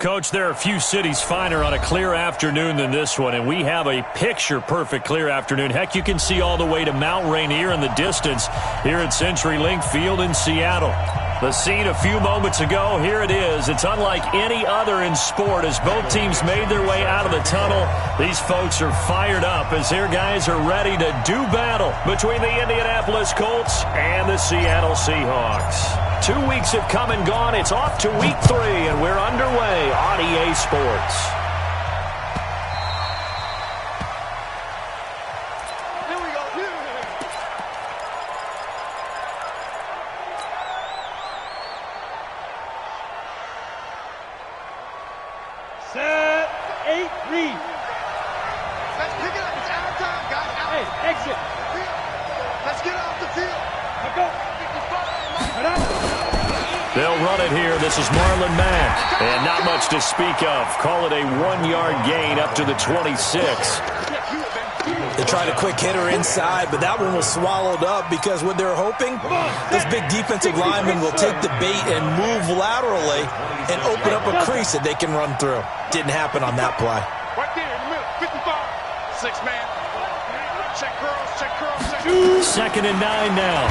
Coach, there are a few cities finer on a clear afternoon than this one, and we have a picture-perfect clear afternoon. Heck, you can see all the way to Mount Rainier in the distance here at CenturyLink Field in Seattle. The scene a few moments ago, here it is. It's unlike any other in sport as both teams made their way out of the tunnel. These folks are fired up as their guys are ready to do battle between the Indianapolis Colts and the Seattle Seahawks. 2 weeks have come and gone. It's off to week 3, and we're underway on EA Sports. Set, 8, read. Let's pick it up. It's out of time, guys. Out. Hey, exit. Let's get off the field. Let's go. They'll run it here. This is Marlon Mack. And not much to speak of. Call it a 1-yard gain up to the 26. They tried a quick hitter inside, but that one was swallowed up because what they're hoping, this big defensive lineman will take the bait and move laterally and open up a crease that they can run through. Didn't happen on that play. Right there in the middle, 55. 6-man. Check curls, check curls, check curls. 2nd and 9 now.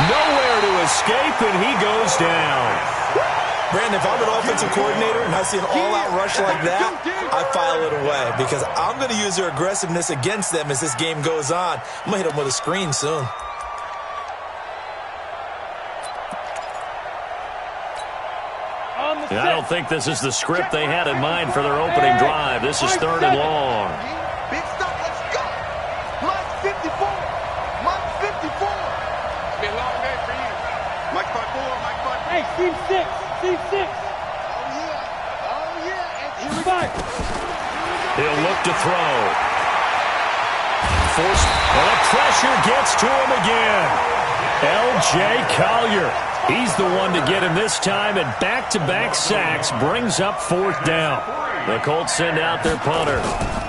Nowhere to escape, and he goes down. Brandon, if I'm an offensive coordinator and I see an all-out rush like that, I file it away because I'm going to use their aggressiveness against them as this game goes on. I'm going to hit them with a screen soon. I don't think this is the script they had in mind for their opening drive. This is 3rd and long. Big stop, let's go. Mike 54. Mike 54. It's been a long day for you. Mike 54, Mike 54. Hey, team 6. Team 6. Oh, yeah. Oh, yeah. And here we go. He'll look to throw. Forced. And the pressure gets to him again. L.J. Collier. He's the one to get him this time, and back-to-back sacks brings up 4th down. The Colts send out their punter.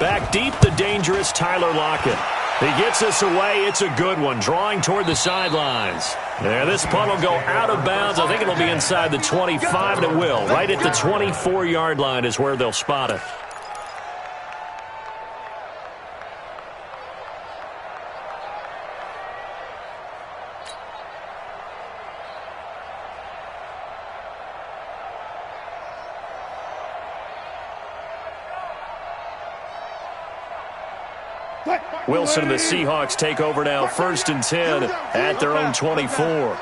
Back deep, the dangerous Tyler Lockett. He gets us away. It's a good one, drawing toward the sidelines. There, this punt will go out of bounds. I think it'll be inside the 25, and it will. Right at the 24-yard line is where they'll spot it. Wilson and the Seahawks take over now, 1st and 10 at their own 24.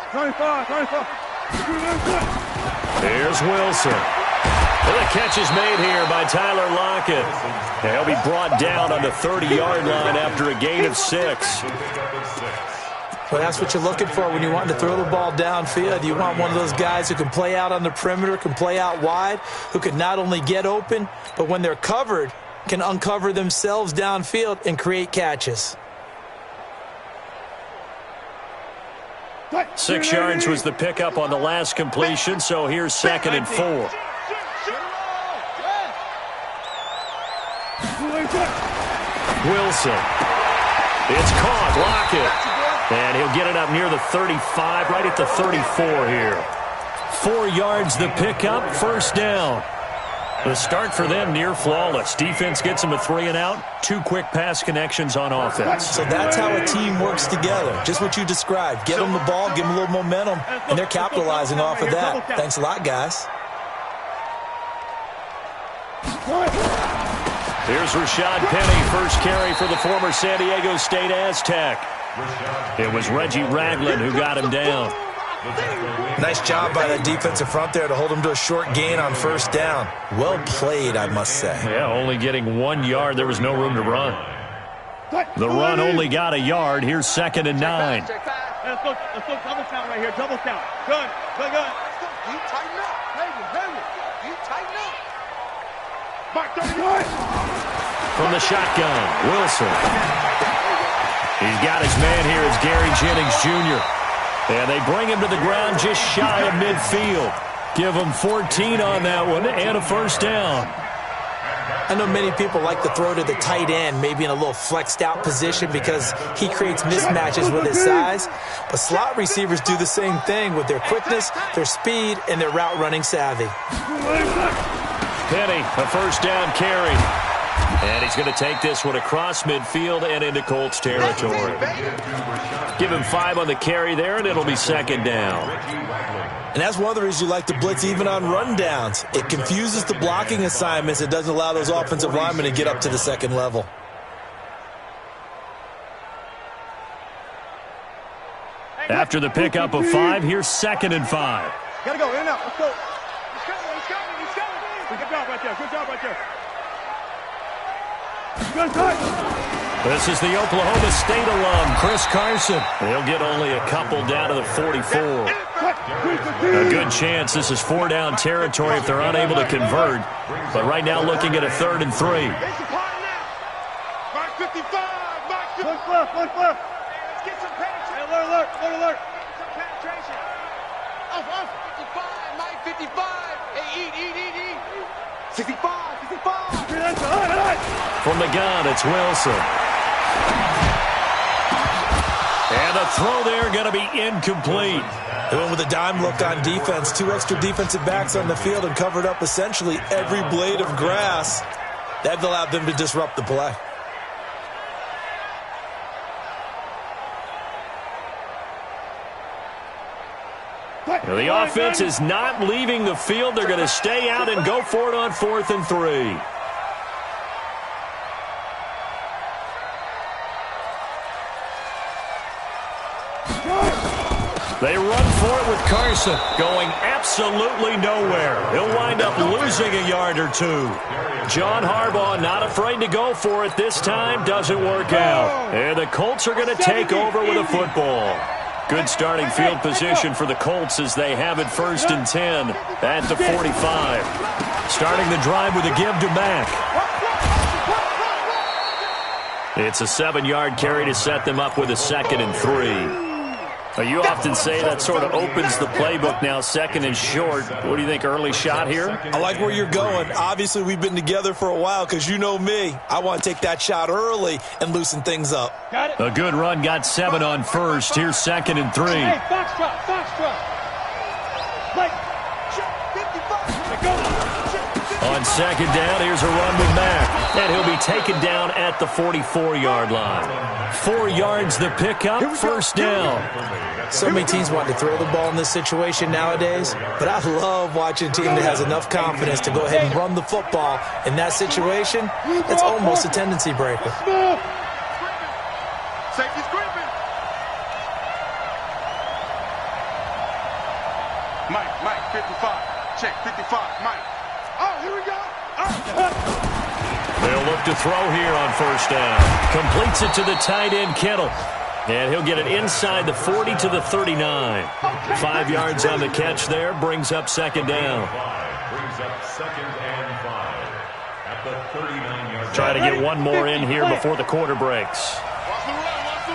Here's Wilson. And the catch is made here by Tyler Lockett. And he'll be brought down on the 30-yard line after a gain of 6. Well, that's what you're looking for when you want to throw the ball downfield. You want one of those guys who can play out on the perimeter, can play out wide, who can not only get open, but when they're covered, can uncover themselves downfield and create catches. 6 yards was the pickup on the last completion, so here's 2nd and 4. Wilson. It's caught. Lockett. And he'll get it up near the 35, right at the 34 here. 4 yards the pickup, 1st down. The start for them near flawless. Defense gets them a 3 and out. 2 quick pass connections on offense. So that's how a team works together. Just what you described. Get them the ball, give them a little momentum, and they're capitalizing off of that. Thanks a lot, guys. Here's Rashad Penny, first carry for the former San Diego State Aztec. It was Reggie Ragland who got him down. Nice job by the defensive front there to hold him to a short gain on 1st down. Well played, I must say. Yeah, only getting 1 yard. There was no room to run. The run only got a yard. Here's 2nd and 9. Let's go double count right here. Double count. Good. Good, good. You tighten up. Hey, you tighten up. Mark 31. From the shotgun, Wilson. He's got his man here. It's Gary Jennings Jr. And they bring him to the ground just shy of midfield. Give him 14 on that one and a 1st down. I know many people like to throw to the tight end, maybe in a little flexed out position because he creates mismatches with his size. But slot receivers do the same thing with their quickness, their speed, and their route running savvy. Penny, a first down carry. And he's going to take this one across midfield and into Colts territory. Give him 5 on the carry there, and it'll be second down. And that's one of the reasons you like to blitz even on rundowns. It confuses the blocking assignments. It doesn't allow those offensive linemen to get up to the second level. After the pickup of 5, here's 2nd and 5. Gotta go, in and out. Let's go. He's coming. Good job right there. Good touch. This is the Oklahoma State alum, Chris Carson. He'll get only a couple down to the 44. A good chance this is 4-down territory if they're unable to convert. But right now looking at a 3rd and 3. Mark 55. Look left. Let's get some penetration. Alert. Get some penetration. Off. 55. Mike 55. Hey, eat. 65. From the gun, it's Wilson. And the throw there going to be incomplete. They went with a dime look on defense. 2 extra defensive backs on the field and covered up essentially every blade of grass. That allowed them to disrupt the play. The offense is not leaving the field. They're going to stay out and go for it on 4th and 3. They run for it with Carson, going absolutely nowhere. He'll wind up losing a yard or 2. John Harbaugh not afraid to go for it this time. Doesn't work out. And the Colts are going to take over with a football. Good starting field position for the Colts as they have it 1st and 10 at the 45. Starting the drive with a give to Mack. It's a 7-yard carry to set them up with a 2nd and 3. You often say that sort of opens the playbook now, 2nd and short. What do you think, early shot here? I like where you're going. Obviously, we've been together for a while because you know me. I want to take that shot early and loosen things up. A good run, got 7 on 1st. Here's 2nd and 3. Hey, foxtrot. Mike, 55. On 2nd down, here's a run with Mack. And he'll be taken down at the 44-yard line. 4 yards the pickup, 1st down. So many teams want to throw the ball in this situation nowadays, but I love watching a team that has enough confidence to go ahead and run the football. In that situation, it's almost a tendency breaker. Safety's gripping. Mike, 55. Check, 55, Mike. Oh, here we go. They'll look to throw here on 1st down. Completes it to the tight end, Kittle. And he'll get it inside the 40 to the 39. 5 yards on the catch there. Brings up 2nd down. Brings up 2nd and 5 at the 39-yard. Try to get one more in here before the quarter breaks. Watch the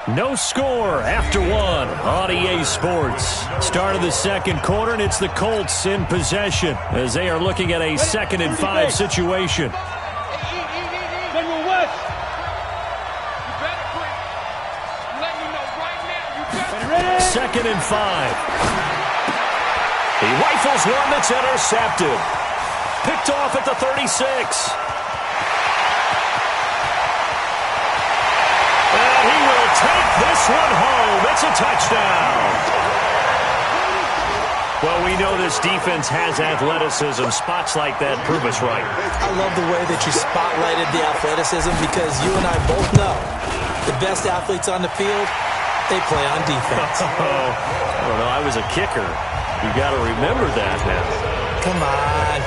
run. No score after 1 on EA Sports. Start of the 2nd quarter, and it's the Colts in possession as they are looking at a 2nd and 5 situation. Second and 5. He rifles one that's intercepted. Picked off at the 36. And he will take this one home. It's a touchdown. Well, we know this defense has athleticism. Spots like that prove us right. I love the way that you spotlighted the athleticism because you and I both know the best athletes on the field, they play on defense. I don't know. I was a kicker. You got to remember that now. Come on.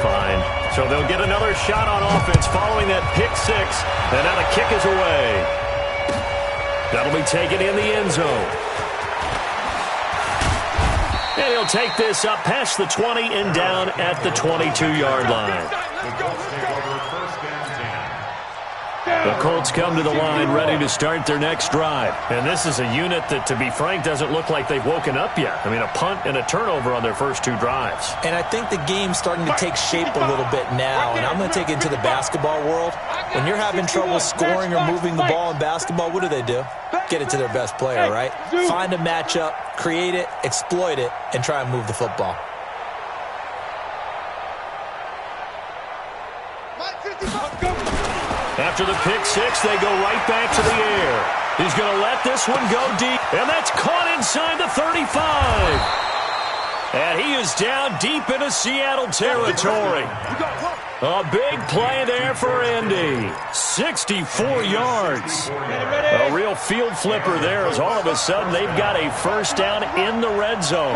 Fine. So they'll get another shot on offense following that pick 6. And now the kick is away. That'll be taken in the end zone. And he'll take this up past the 20 and down at the 22-yard line. The Colts come to the line ready to start their next drive. And this is a unit that, to be frank, doesn't look like they've woken up yet. I mean, a punt and a turnover on their first 2 drives. And I think the game's starting to take shape a little bit now, and I'm going to take it into the basketball world. When you're having trouble scoring or moving the ball in basketball, what do? Get it to their best player, right? Find a matchup, create it, exploit it, and try and move the football. After the pick 6, they go right back to the air. He's going to let this one go deep, and that's caught inside the 35. And he is down deep into Seattle territory. A big play there for Indy. 64 yards. A real field flipper there as all of a sudden they've got a first down in the red zone.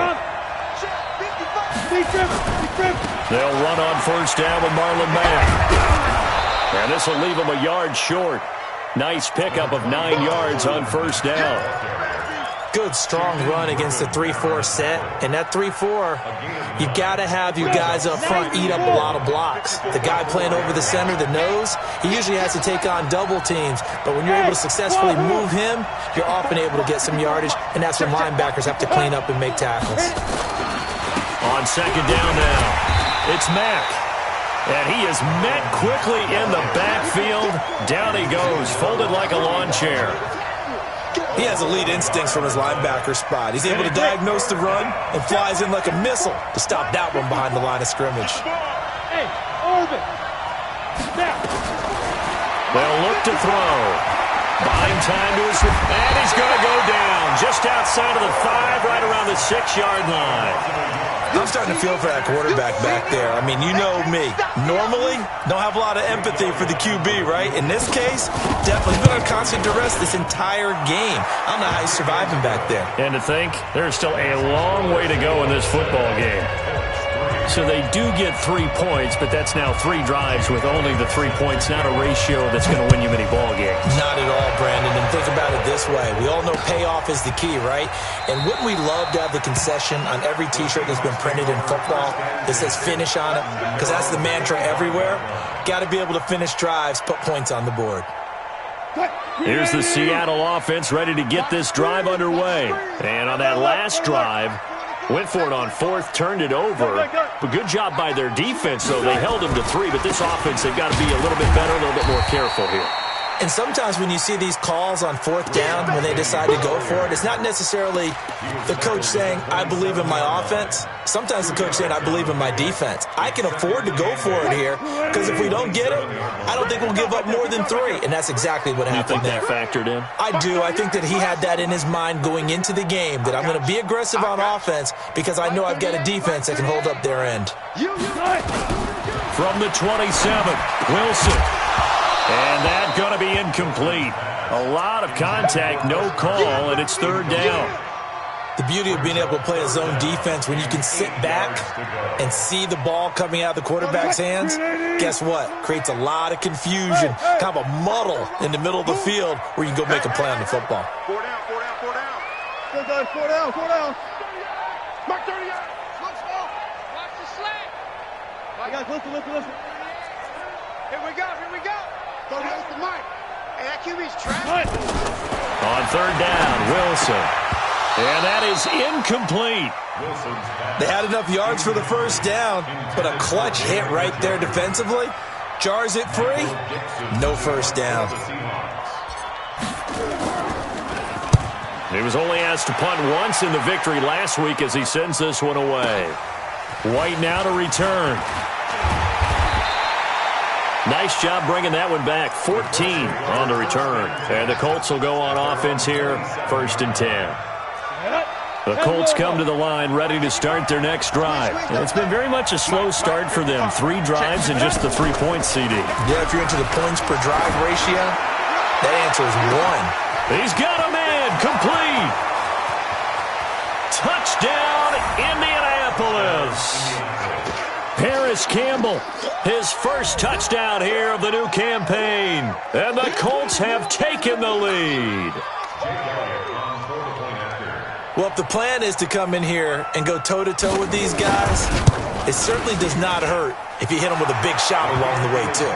They'll run on first down with Marlon Mack. And this will leave him a yard short. Nice pickup of 9 yards on first down. Good, strong run against the 3-4 set. And that 3-4, you got to have your guys up front eat up a lot of blocks. The guy playing over the center, the nose, he usually has to take on double teams. But when you're able to successfully move him, you're often able to get some yardage. And that's when linebackers have to clean up and make tackles. On second down now, it's Mack. And he is met quickly in the backfield. Down he goes, folded like a lawn chair. He has elite instincts from his linebacker spot. He's able to diagnose the run and flies in like a missile to stop that one behind the line of scrimmage. Hey, Orban. Now. They'll look to throw. Buying time to his... And he's going to go down just outside of the 5, right around the 6-yard line. I'm starting to feel for that quarterback back there. I mean, you know me. Normally, don't have a lot of empathy for the QB, right? In this case, definitely been on constant duress this entire game. I don't know how he's surviving back there. And to think, there's still a long way to go in this football game. So they do get 3 points, but that's now 3 drives with only the 3 points, not a ratio that's going to win you many ball games. Not at all, Brandon. And think about it this way. We all know payoff is the key, right? And wouldn't we love to have the concession on every T-shirt that's been printed in football that says finish on it? Because that's the mantra everywhere. Got to be able to finish drives, put points on the board. Here's the Seattle offense ready to get this drive underway. And on that last drive, went for it on 4th, turned it over. But good job by their defense, though. They held him to 3, but this offense, they've got to be a little bit better, a little bit more careful here. And sometimes when you see these calls on 4th down, when they decide to go for it, it's not necessarily the coach saying, I believe in my offense. Sometimes the coach saying, I believe in my defense. I can afford to go for it here, because if we don't get it, I don't think we'll give up more than 3. And that's exactly what happened there. You think that factored in? I do. I think that he had that in his mind going into the game, that I'm going to be aggressive on offense because I know I've got a defense that can hold up their end. From the 27, Wilson. And that's going to be incomplete. A lot of contact, no call, and it's 3rd down. The beauty of being able to play a zone defense when you can sit back and see the ball coming out of the quarterback's hands, guess what? Creates a lot of confusion, kind of a muddle in the middle of the field where you can go make a play on the football. 4 down, 4 down, 4 down. Good, guys, 4 down, 4 down. Mark 30 yards. Look slow. Watch the slant. I got listen. Here we go, here we go. Go against the mic. Hey, that QB's trash. On 3rd down, Wilson. And that is incomplete. They had enough yards for the first down, but a clutch hit right there defensively. Jars it free. No first down. He was only asked to punt once in the victory last week as he sends this one away. White now to return. Nice job bringing that one back. 14 on the return. And the Colts will go on offense here, 1st and 10. The Colts come to the line ready to start their next drive. And it's been very much a slow start for them. 3 drives and just the 3 points, CD. Yeah, if you're into the points per drive ratio, that answer is 1. He's got him in. Complete. Touchdown, Indianapolis. Paris Campbell, his first touchdown here of the new campaign. And the Colts have taken the lead. Well, if the plan is to come in here and go toe-to-toe with these guys, It certainly does not hurt if you hit him with a big shot along the way, too.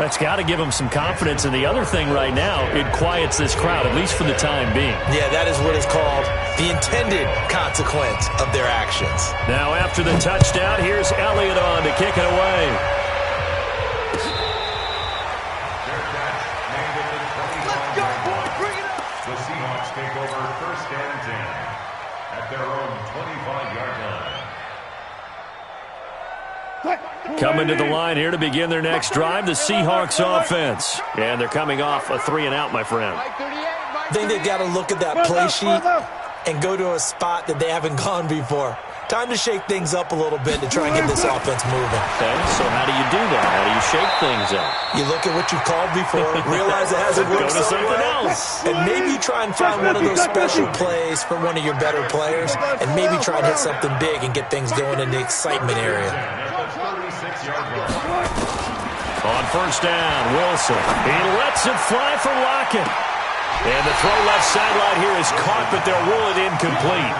That's got to give him some confidence. And the other thing right now, it quiets this crowd, at least for the time being. Yeah, that is what is called the intended consequence of their actions. Now, after the touchdown, here's Elliott on to kick it away. Let's go, boy. Bring it up. The Seahawks take over 1st and 10 at their own 25-yard line. Coming to the line here to begin their next drive, the Seahawks offense. And they're coming off a 3-and-out, my friend. I think they've got to look at that play sheet and go to a spot that they haven't gone before. Time to shake things up a little bit to try and get this offense moving. Okay, so how do you do that? How do you shake things up? You look at what you called before, realize it hasn't worked Go to so something well, else. and maybe try and find one of those special plays for one of your better players, and maybe try and hit something big and get things going in the excitement area. On 1st down, Wilson. He lets it fly for Lockett. And the throw left sideline here is caught, but they'll rule it incomplete.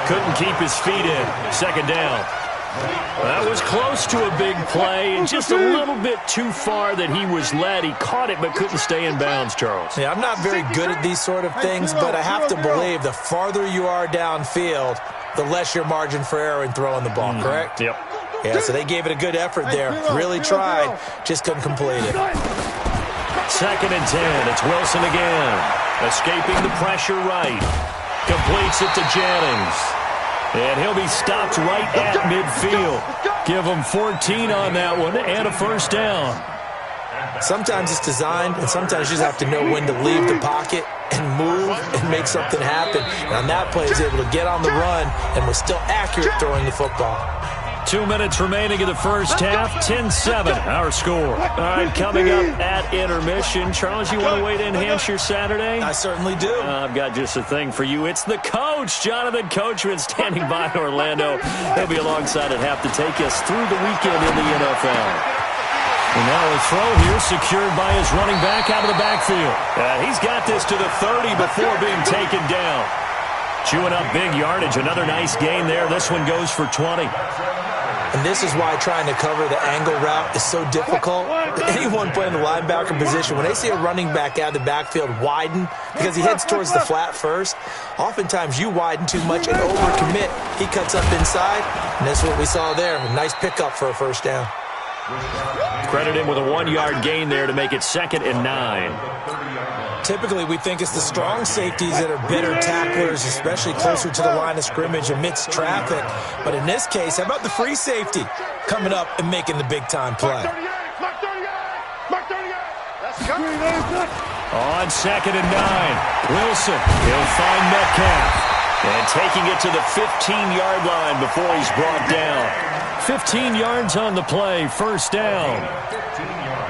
Couldn't keep his feet in. 2nd down. That was close to a big play, and just a little bit too far that he was led. He caught it, but couldn't stay in bounds, Charles. Yeah, I'm not very good at these sort of things, but I have to believe the farther you are downfield, the less your margin for error in throwing the ball, correct? Yep. Yeah, so they gave it a good effort there. Really tried, just couldn't complete it. 2nd and 10. It's Wilson again. Escaping the pressure right. Completes it to Jennings. And he'll be stopped right at midfield. Give him 14 on that one and a 1st down. Sometimes it's designed, and sometimes you just have to know when to leave the pocket and move and make something happen. And on that play, he's able to get on the run and was still accurate throwing the football. 2 minutes remaining in the first half. 10-7, our score. All right, coming up at intermission. Charles, you want to wait to enhance your Saturday? I certainly do. I've got just a thing for you. It's the coach, Jonathan Coachman, standing by in Orlando. He'll be alongside at half to take us through the weekend in the NFL. And now a throw here secured by his running back out of the backfield. He's got this to the 30 before being taken down. Chewing up big yardage. Another nice gain there. This one goes for 20. And this is why trying to cover the angle route is so difficult. Anyone playing the linebacker position, when they see a running back out of the backfield widen, because he heads towards the flat first, oftentimes you widen too much and overcommit. He cuts up inside, and that's what we saw there. A nice pickup for a 1st down. Credit him with a 1-yard gain there to make it 2nd and 9. Typically, we think it's the strong safeties that are better tacklers, especially closer to the line of scrimmage amidst traffic. But in this case, how about the free safety coming up and making the big-time play? On 2nd and 9, Wilson. He'll find Metcalf. And taking it to the 15-yard line before he's brought down. 15 yards on the play, 1st down.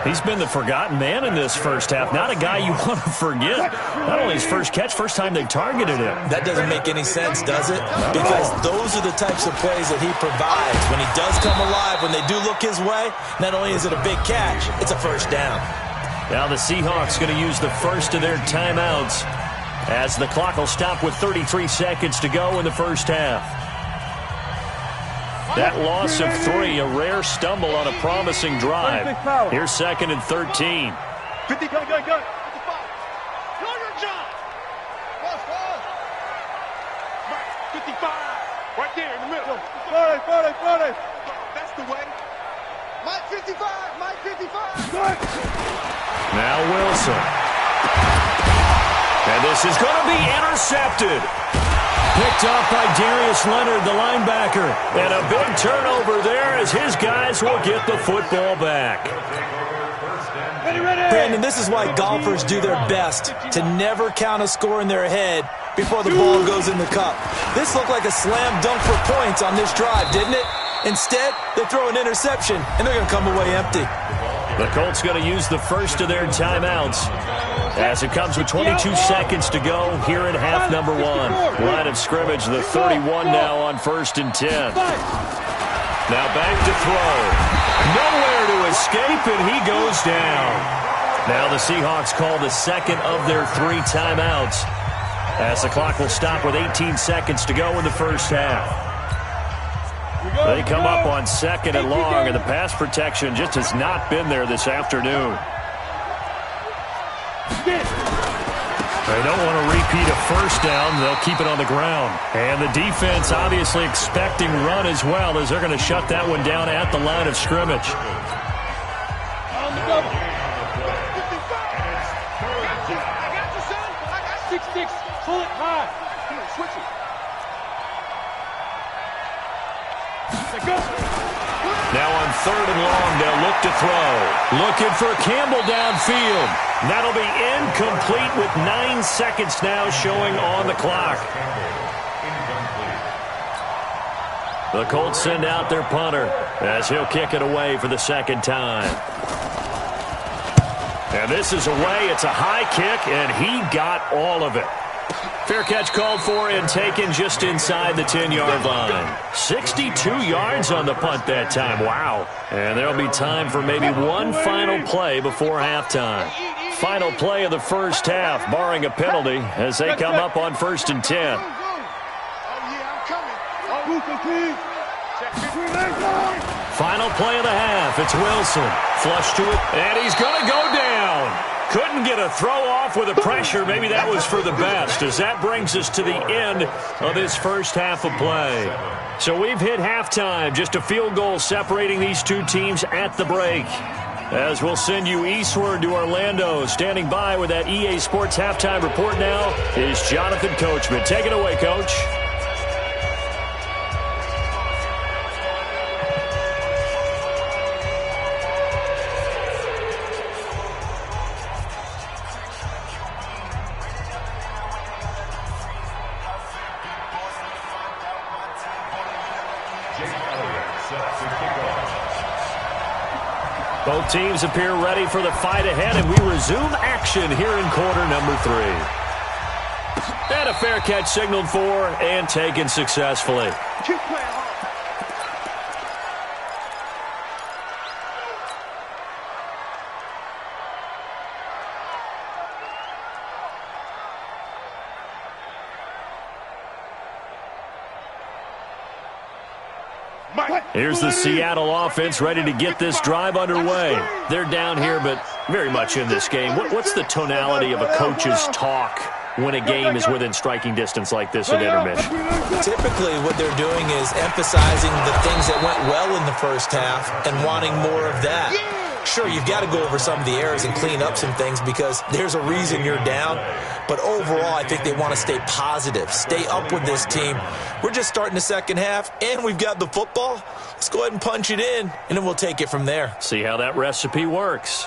He's been the forgotten man in this first half. Not a guy you want to forget. Not only his first catch, first time they targeted him. That doesn't make any sense, does it? Because those are the types of plays that he provides. When he does come alive, when they do look his way, not only is it a big catch, it's a 1st down. Now the Seahawks going to use the first of their timeouts as the clock will stop with 33 seconds to go in the first half. That loss of 3, a rare stumble on a promising drive. Here's 2nd and 13. 50, go. 55. Go your job. 55. Right there in the middle. 40. That's the way. Mike 55. Mike 55. Now Wilson. And this is going to be intercepted. Picked off by Darius Leonard, the linebacker. And a big turnover there as his guys will get the football back. Brandon, this is why golfers do their best to never count a score in their head before the ball goes in the cup. This looked like a slam dunk for points on this drive, didn't it? Instead, they throw an interception, and they're going to come away empty. The Colts going to use the first of their timeouts as it comes with 22 seconds to go here in half number 1. Line of scrimmage, the 31 now on 1st and 10. Now back to throw. Nowhere to escape, and he goes down. Now the Seahawks call the second of their 3 timeouts as the clock will stop with 18 seconds to go in the first half. They come up on 2nd and long, and the pass protection just has not been there this afternoon. They don't want to repeat a first down. They'll keep it on the ground. And the defense obviously expecting run as well, as they're going to shut that one down at the line of scrimmage. On the double. 55. I got you, son. I got 6-6. Pull it high. Come on, switch it. Let's go. Now on 3rd and long, they'll look to throw. Looking for Campbell downfield. That'll be incomplete with 9 seconds now showing on the clock. The Colts send out their punter as he'll kick it away for the 2nd time. And this is away. It's a high kick, and he got all of it. Fair catch called for and taken just inside the 10-yard line. 62 yards on the punt that time. Wow. And there'll be time for maybe one final play before halftime. Final play of the first half, barring a penalty, as they come up on 1st and 10. Final play of the half. It's Wilson. Flush to it, and he's going to go down. Couldn't get a throw off with the pressure. Maybe that was for the best, as that brings us to the end of this first half of play. So we've hit halftime. Just a field goal separating these two teams at the break. As we'll send you eastward to Orlando. Standing by with that EA Sports halftime report now is Jonathan Coachman. Take it away, Coach. Both teams appear ready for the fight ahead, and we resume action here in quarter number 3. And a fair catch signaled for and taken successfully. Keep playing hard. Here's the Seattle offense ready to get this drive underway. They're down here, but very much in this game. What's the tonality of a coach's talk when a game is within striking distance like this at intermission? Typically, what they're doing is emphasizing the things that went well in the first half and wanting more of that. Sure, you've got to go over some of the errors and clean up some things because there's a reason you're down. But overall, I think they want to stay positive, stay up with this team. We're just starting the second half, and we've got the football. Let's go ahead and punch it in, and then we'll take it from there. See how that recipe works.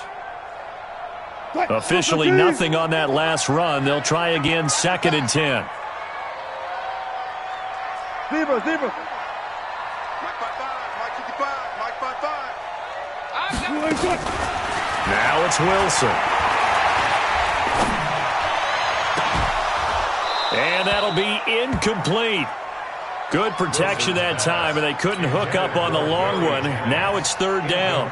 Officially nothing on that last run. They'll try again, 2nd and 10. Zebra. Mike 55, Mike 55, Mike 55. Now it's Wilson. And that'll be incomplete. Good protection that time, and they couldn't hook up on the long one. Now it's 3rd down.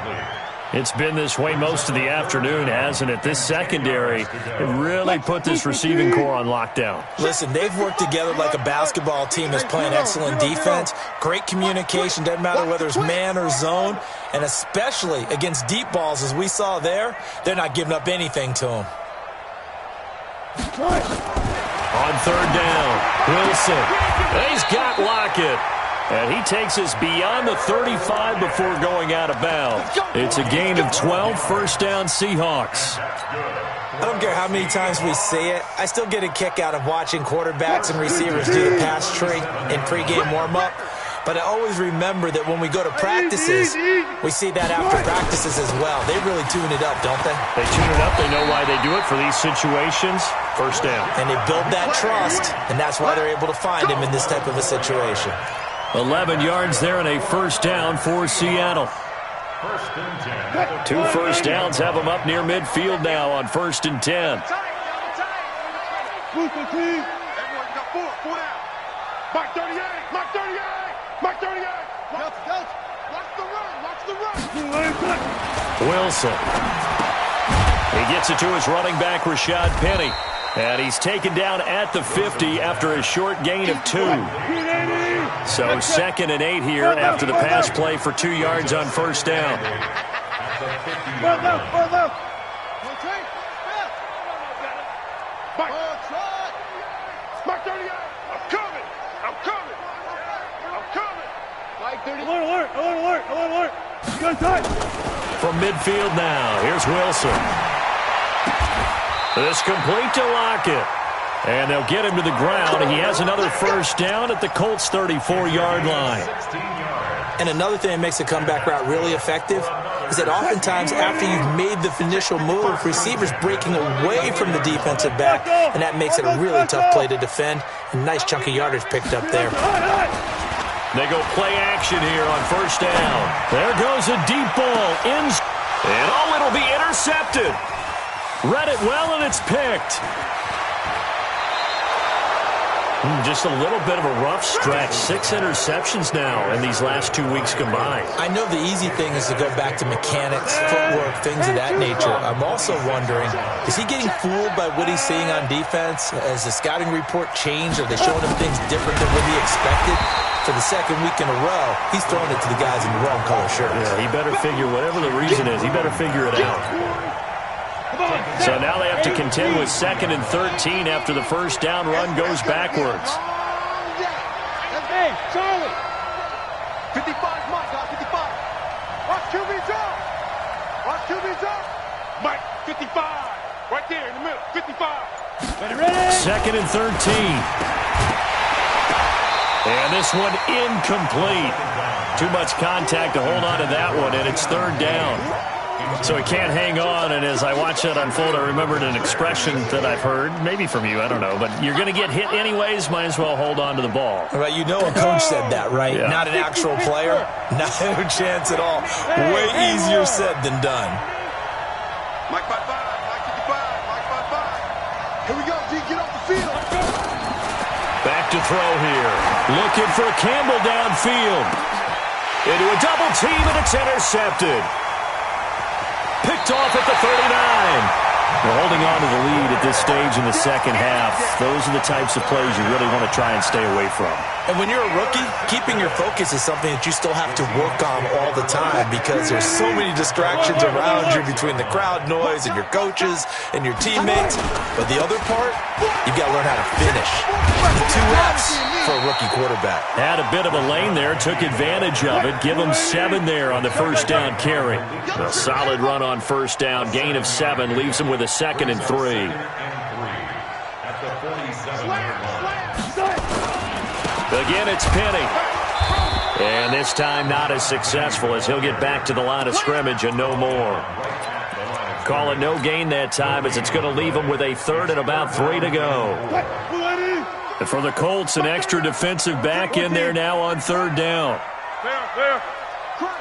It's been this way most of the afternoon, hasn't it? This secondary really put this receiving core on lockdown. Listen, they've worked together like a basketball team that's playing excellent defense. Great communication, doesn't matter whether it's man or zone. And especially against deep balls, as we saw there, they're not giving up anything to them. On 3rd down, Wilson. He's got Lockett. And he takes us beyond the 35 before going out of bounds. It's a gain of 12, 1st down Seahawks. I don't care how many times we see it. I still get a kick out of watching quarterbacks and receivers do the pass tree in pregame warm-up. But I always remember that when we go to practices, we see that after practices as well. They really tune it up, don't they? They tune it up. They know why they do it for these situations. 1st down. And they build that trust, and that's why they're able to find him in this type of a situation. 11 yards there and a 1st down for Seattle. 2 first downs have them up near midfield now on 1st and 10. Booster team. Everyone, you got 4 down. Mike 38, Mike 38, Mike 38. Watch the run. Wilson. He gets it to his running back, Rashad Penny. And he's taken down at the 50 after a short gain of 2. So 2nd and 8 here after the pass play for 2 yards on first down. Alert. From midfield now, here's Wilson. This complete to Lockett. And they'll get him to the ground. He has another first down at the Colts' 34-yard line. And another thing that makes a comeback route really effective is that oftentimes after you've made the initial move, receivers breaking away from the defensive back, and that makes it a really tough play to defend. A nice chunk of yardage picked up there. They go play action here on first down. There goes a deep ball. And it'll be intercepted. Read it well, and it's picked. Just a little bit of a rough stretch. 6 interceptions now in these last 2 weeks combined. I know the easy thing is to go back to mechanics, footwork, things of that nature. I'm also wondering, is he getting fooled by what he's seeing on defense? Has the scouting report changed? Are they showing him things different than what he expected? For the second week in a row, he's throwing it to the guys in the wrong color shirts. Yeah, he better figure, whatever the reason is, he better figure it out. So now they have to contend with 2nd and 13 after the first down run goes backwards. Hey, Charlie. 55, Mike, 55. Watch QB's up. Watch QB's up. Mike, 55. Right there in the middle, 55. Ready? 2nd and 13. And this one incomplete. Too much contact to hold on to that one, and it's 3rd down. So he can't hang on, and as I watch that unfold, I remembered an expression that I've heard, maybe from you, I don't know, but you're going to get hit anyways, might as well hold on to the ball. Right, you know a coach said that, right? Yeah. Not an actual player. No chance at all. Way easier said than done. Mike 55, Mike 55, Mike 55. Here we go, D, get off the field. Back to throw here. Looking for Campbell downfield. Into a double team, and it's intercepted. Picked off at the 39. We're holding on to the lead at this stage in the second half. Those are the types of plays you really want to try and stay away from. And when you're a rookie, keeping your focus is something that you still have to work on all the time because there's so many distractions around you between the crowd noise and your coaches and your teammates. But the other part, you've got to learn how to finish. The 2 F's for a rookie quarterback. Had a bit of a lane there, took advantage of it. Give him 7 there on the first down carry. A solid run on first down. Gain of 7 leaves him with a 2nd and 3. Again, it's Penny. And this time not as successful as he'll get back to the line of scrimmage and no more. Call it no gain that time as it's going to leave him with a 3rd and about 3 to go. And for the Colts, an extra defensive back in there now on 3rd down. There. Crunch.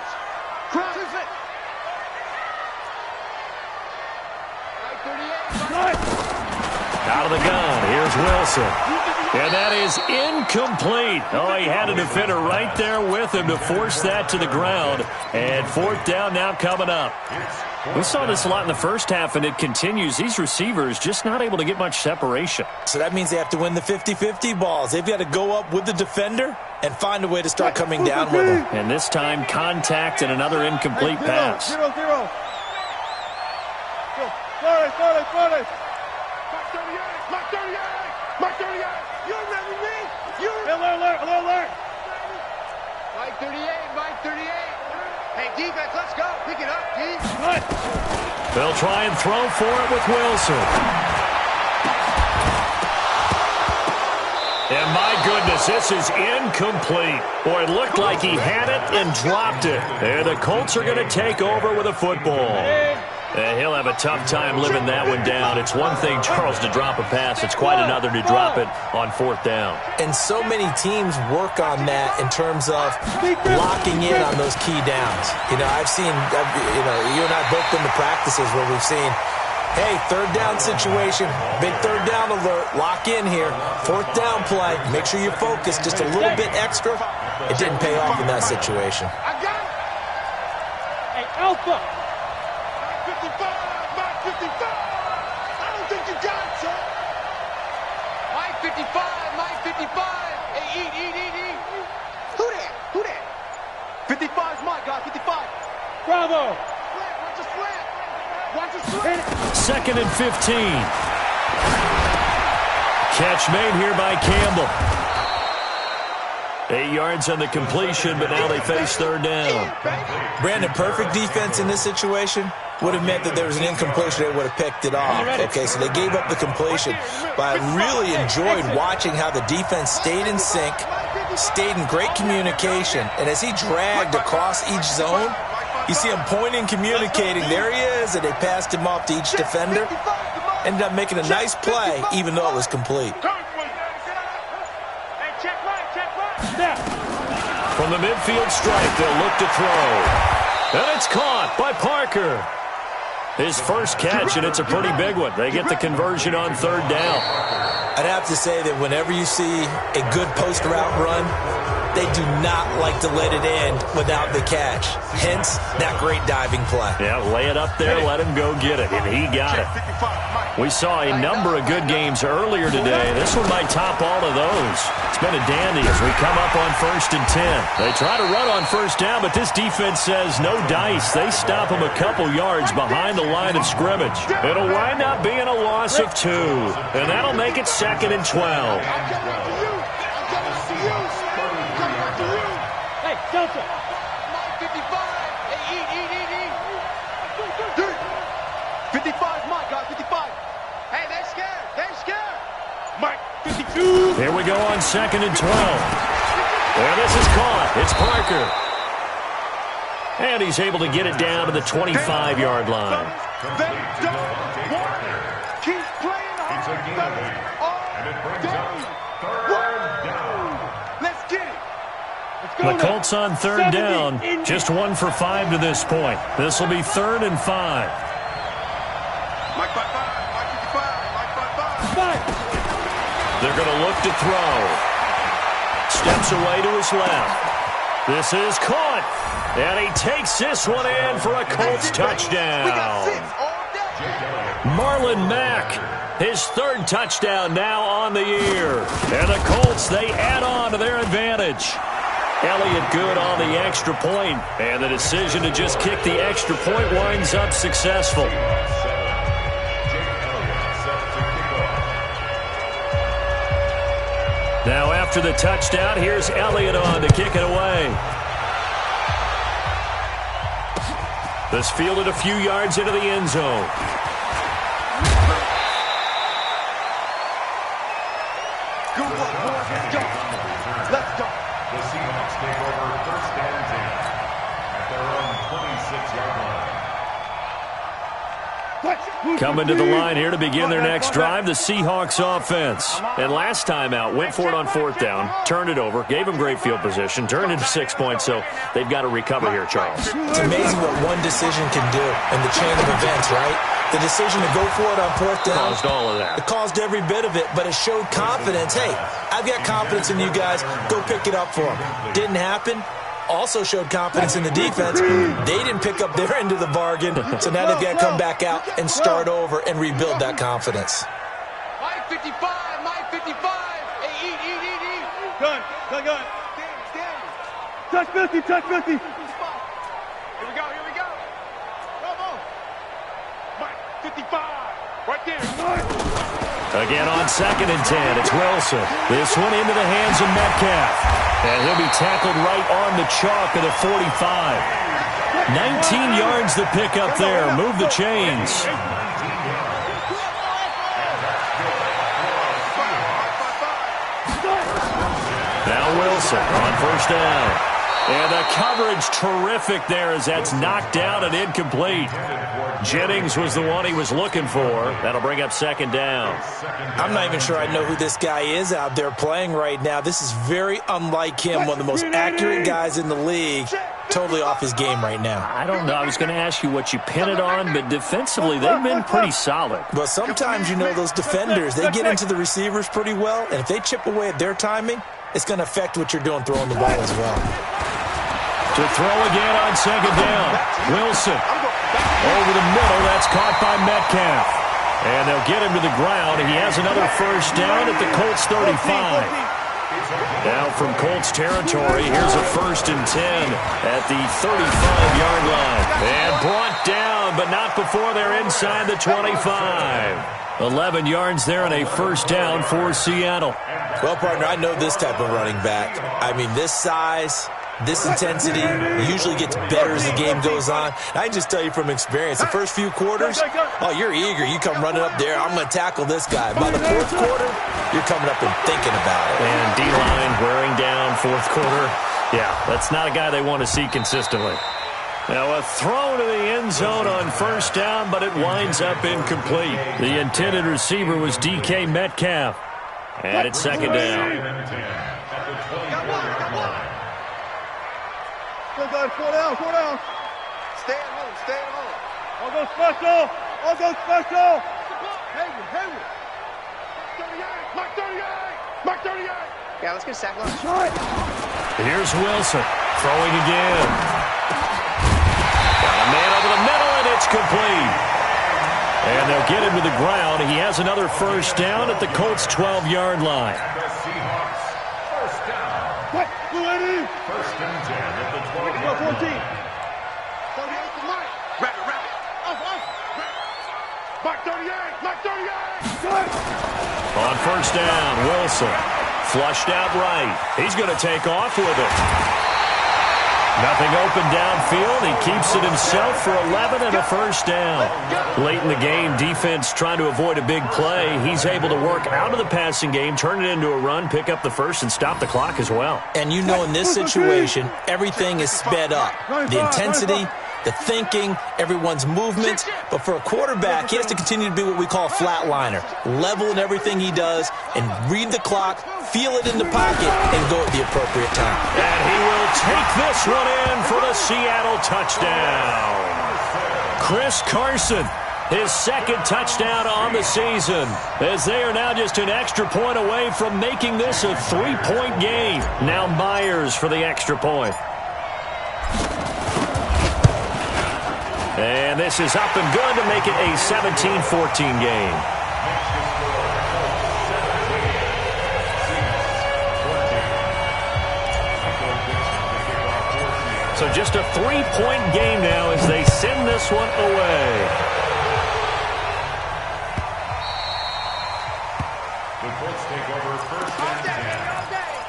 Out of the gun, here's Wilson. And that is incomplete. Oh, he had a defender right there with him to force that to the ground. And 4th down now coming up. We saw this a lot in the first half, and it continues. These receivers just not able to get much separation. So that means they have to win the 50-50 balls. They've got to go up with the defender and find a way to start coming down with them. And this time, contact and another incomplete pass. 0-0. Sorry. Mike 38. You remember me? Alert. Mike 38. Hey, defense, let's go. Pick it up, D. They'll try and throw for it with Wilson. And my goodness, this is incomplete. Boy, it looked like he had it and dropped it. And the Colts are going to take over with a football. And he'll have a tough time living that one down. It's one thing, Charles, to drop a pass. It's quite another to drop it on 4th down. And so many teams work on that in terms of locking in on those key downs. I've seen, you and I both been to practices where we've seen, hey, 3rd down situation, big 3rd down alert, lock in here, 4th down play, make sure you're focused just a little bit extra. It didn't pay off in that situation. I got it. Hey, Alpha. Mike 55. I don't think you got it, son. Mike 55. Hey, eat. 55's Mike, guys, 55. Bravo. Watch a slant. Watch a slant. Second and 15. Catch made here by Campbell. 8 yards on the completion, but now they face third down. Brandon, perfect defense in this situation would have meant that there was an incompletion. They would have picked it off. Okay, so they gave up the completion. But I really enjoyed watching how the defense stayed in sync, stayed in great communication. And as he dragged across each zone, you see him pointing, communicating. There he is, and they passed him off to each defender. Ended up making a nice play, even though it was complete. From the midfield stripe, they'll look to throw. And it's caught by Parker. His first catch, and it's a pretty big one. They get the conversion on third down. I'd have to say that whenever you see a good post route run, they do not like to let it end without the catch. Hence, that great diving play. Yeah, lay it up there, let him go get it, and he got it. We saw a number of good games earlier today. This one might top all of those. It's been a dandy as we come up on 1st and 10. They try to run on first down, but this defense says no dice. They stop them a couple yards behind the line of scrimmage. It'll wind up being a loss of 2, and that'll make it 2nd and 12. Hey, Delta. Mike 55. Hey, eat. 55's Mike, guys, 55. Hey, they're scared. Mike 52. Here we go on 2nd and 12. And this is caught. It's Parker. And he's able to get it down to the 25-yard line. They don't want it. Keep playing hard. And it brings up third down. Let's get it. The Colts on third down. Just 1 for 5 to this point. This will be 3rd and 5. Mike 55. Mike 55. Mike 55. They're going to look to throw. Steps away to his left. This is caught. And he takes this one in for a Colts touchdown. We got 6 all day. Marlon Mack, his 3rd touchdown now on the year. And the Colts, they add on to their advantage. Elliott good on the extra point. And the decision to just kick the extra point winds up successful. Now after the touchdown, here's Elliott on to kick it away. This fielded a few yards into the end zone. Good luck, boys. Let's go. Let's go. The Seahawks take over 1st and 10 at their own 26-yard line. Coming to the line here to begin their next drive, the Seahawks offense. And last time out, went for it on 4th down, turned it over, gave them great field position, turned it to 6 points, so they've got to recover here, Charles. It's amazing what one decision can do in the chain of events, right? The decision to go for it on 4th down. Caused all of that. It caused every bit of it, but it showed confidence. Hey, I've got confidence in you guys. Go pick it up for them. Didn't happen. Also showed confidence in the defense. They didn't pick up their end of the bargain, so now they've got to come back out and start over and rebuild that confidence. Mike 55. Mike 55. Hey, eat. Gun. Stand. Touch 50. Here we go. Come on. Mike 55. Right there. Again on 2nd and 10, it's Wilson. This one into the hands of Metcalf. And he'll be tackled right on the chalk of the 45. 19 yards to pick up there. Move the chains. Now Wilson on 1st down. And the coverage terrific there as that's knocked down and incomplete. Jennings was the one he was looking for. That'll bring up 2nd down. I'm not even sure I know who this guy is out there playing right now. This is very unlike him, one of the most accurate guys in the league. Totally off his game right now. I don't know. I was going to ask you what you pin it on, but defensively they've been pretty solid. But sometimes, you know, those defenders, they get into the receivers pretty well, and if they chip away at their timing, it's going to affect what you're doing throwing the ball as well. To throw again on 2nd down. Wilson over the middle. That's caught by Metcalf. And they'll get him to the ground. He has another 1st down at the Colts 35. Now from Colts territory, here's a 1st and 10 at the 35-yard line. And brought down, but not before they're inside the 25. 11 yards there and a 1st down for Seattle. Well, partner, I know this type of running back. I mean, this size, this intensity usually gets better as the game goes on. I just tell you from experience, the first few quarters, oh, you're eager. You come running up there, I'm going to tackle this guy. By the 4th quarter, you're coming up and thinking about it. And D-line wearing down 4th quarter. Yeah, that's not a guy they want to see consistently. Now a throw to the end zone on 1st down, but it winds up incomplete. The intended receiver was DK Metcalf. And it's 2nd down. Go, guys, 4 down, 4 down. Stay at home, stay at home. I'll go special. I'll go special. Hayward. Mark 38. Mark 38. Yeah, let's get a sack line. Here's Wilson throwing again. Got a man over the middle, and it's complete. And they'll get him to the ground. He has another 1st down at the Colts' 12-yard line. The Seahawks, 1st down. What? Blue 80. 1st and 10 at the 12. 14. 38 to Mike. Rapid. Off. Mark 38. Mark 38. On 1st down, Wilson flushed out right. He's going to take off with it. Nothing open downfield. He keeps it himself for 11 and a 1st down. Late in the game, defense trying to avoid a big play. He's able to work out of the passing game, turn it into a run, pick up the 1st, and stop the clock as well. And you know in this situation, everything is sped up. The intensity, the thinking, everyone's movements. But for a quarterback, he has to continue to be what we call a flatliner. Level in everything he does and read the clock, feel it in the pocket, and go at the appropriate time. And he will take this one in for the Seattle touchdown. Chris Carson, his 2nd touchdown on the season, as they are now just an extra point away from making this a 3-point game. Now Myers for the extra point. And this is up and good to make it a 17-14 game. So just a 3-point game now as they send this one away. The Colts take over 1st and 10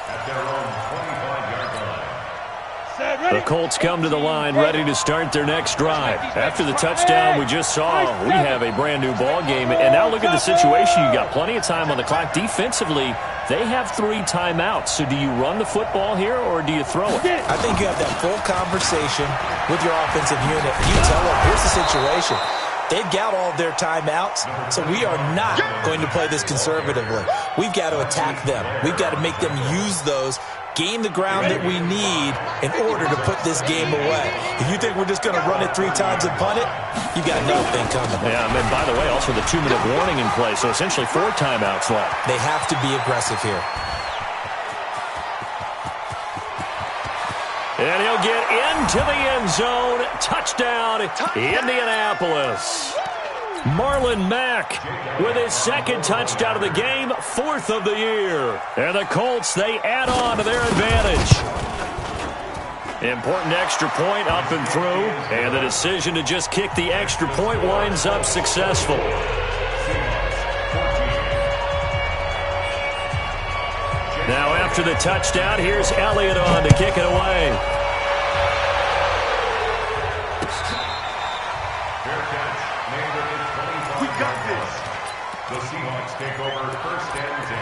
at their own 25-yard line. The Colts come to the line ready to start their next drive. After the touchdown we just saw, we have a brand-new ball game. And now look at the situation. You've got plenty of time on the clock. Defensively, they have 3 timeouts. So do you run the football here or do you throw it? I think you have that full conversation with your offensive unit. You tell them, here's the situation. They've got all their timeouts, so we are not going to play this conservatively. We've got to attack them. We've got to make them use those, gain the ground that we need in order to put this game away. If you think we're just going to run it 3 times and punt it, you got nothing coming. Yeah, and by the way, also the 2-minute warning in play, so essentially 4 timeouts left. They have to be aggressive here. And he'll get into the end zone. Touchdown, Indianapolis. Marlon Mack with his 2nd touchdown of the game, 4th of the year. And the Colts, they add on to their advantage. Important extra point up and through. And the decision to just kick the extra point winds up successful. Now after the touchdown, here's Elliott on to kick it away. We got this. The Seahawks take over 1st and 10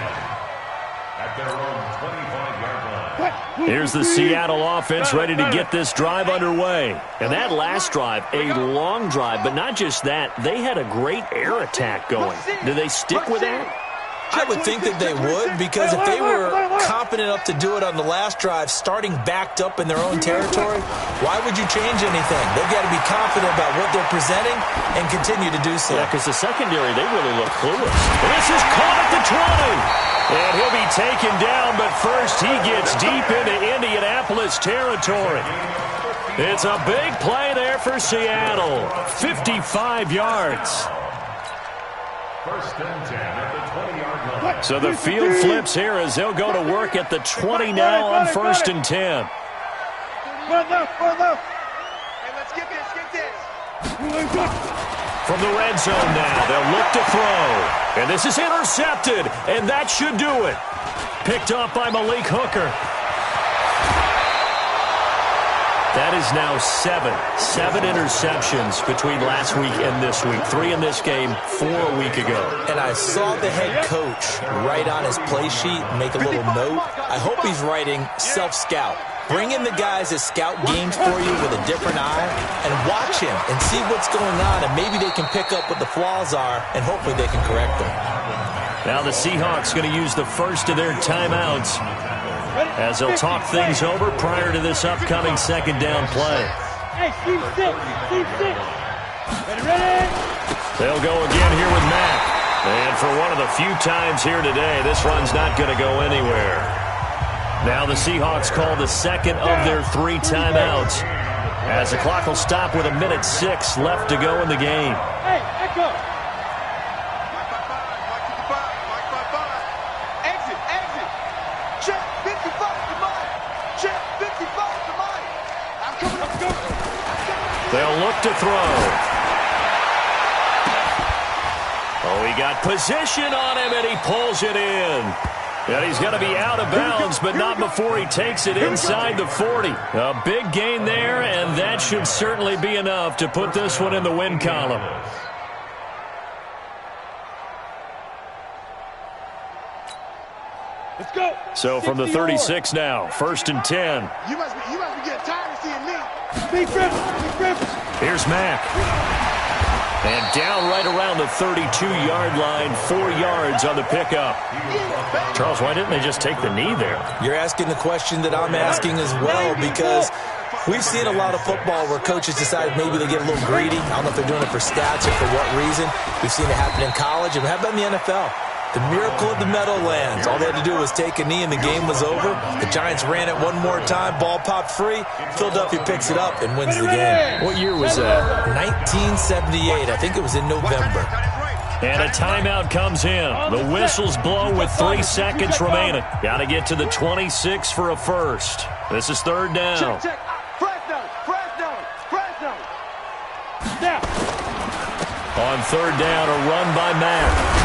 at their own 25-yard line. Here's the Seattle offense ready to get this drive underway. And that last drive, a long drive, but not just that. They had a great air attack going. Do they stick with that? I would think that they would, because if they were confident enough to do it on the last drive, starting backed up in their own territory, why would you change anything? They've got to be confident about what they're presenting and continue to do so. Yeah, because the secondary, they really look clueless. This is caught at the 20. And he'll be taken down, but first he gets deep into Indianapolis territory. It's a big play there for Seattle. 55 yards. First and 10 at the 20-yard line. So the field flips here as they'll go to work at the 20 now on first and 10. Run left, run left. Hey, let's get this, get this. From the red zone now, they'll look to throw. And this is intercepted, and that should do it. Picked up by Malik Hooker. That is now seven interceptions between last week and this week. 3 in this game, 4 a week ago. And I saw the head coach write on his play sheet, make a little note. I hope he's writing self-scout. Bring in the guys that scout games for you with a different eye and watch him and see what's going on, and maybe they can pick up what the flaws are, and hopefully they can correct them. Now the Seahawks going to use the first of their timeouts as they'll talk things over prior to this upcoming second down play. Hey, Steve 6, Steve 6. Ready? They'll go again here with Mack. And for one of the few times here today, this run's not going to go anywhere. Now the Seahawks call the second of their 3 timeouts as the clock will stop with 1:06 left to go in the game. Hey, echo. Exit, exit. Check 55 to mine. Check 55 to mine. I'm coming up, They'll look to throw. Oh, he got position on him, and he pulls it in. And he's going to be out of bounds, but not before he takes it inside the 40. A big gain there, and that should certainly be enough to put this one in the win column. Let's go. So from the 36 now, first and 10. You must be getting tired of seeing me. Big rip. Here's Mack. And down right around the 32-yard line, 4 yards on the pickup. Charles, why didn't they just take the knee there? You're asking the question that I'm asking as well, because we've seen a lot of football where coaches decide maybe they get a little greedy. I don't know if they're doing it for stats or for what reason. We've seen it happen in college, and how about in the NFL? The miracle of the Meadowlands. All they had to do was take a knee and the game was over. The Giants ran it one more time. Ball popped free. Philadelphia picks it up and wins the game. What year was that? 1978. I think it was in November. And a timeout comes in. The whistles blow with 3 seconds remaining. Got to get to the 26 for a first. This is third down. Check. Fresno. Now. On third down, a run by Mack.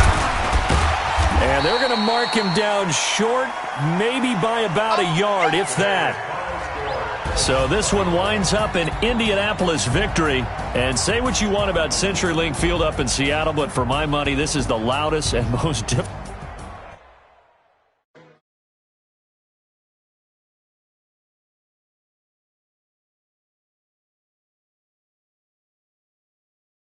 And they're going to mark him down short, maybe by about a yard, if that. So this one winds up an Indianapolis victory. And say what you want about CenturyLink Field up in Seattle, but for my money, this is the loudest and most difficult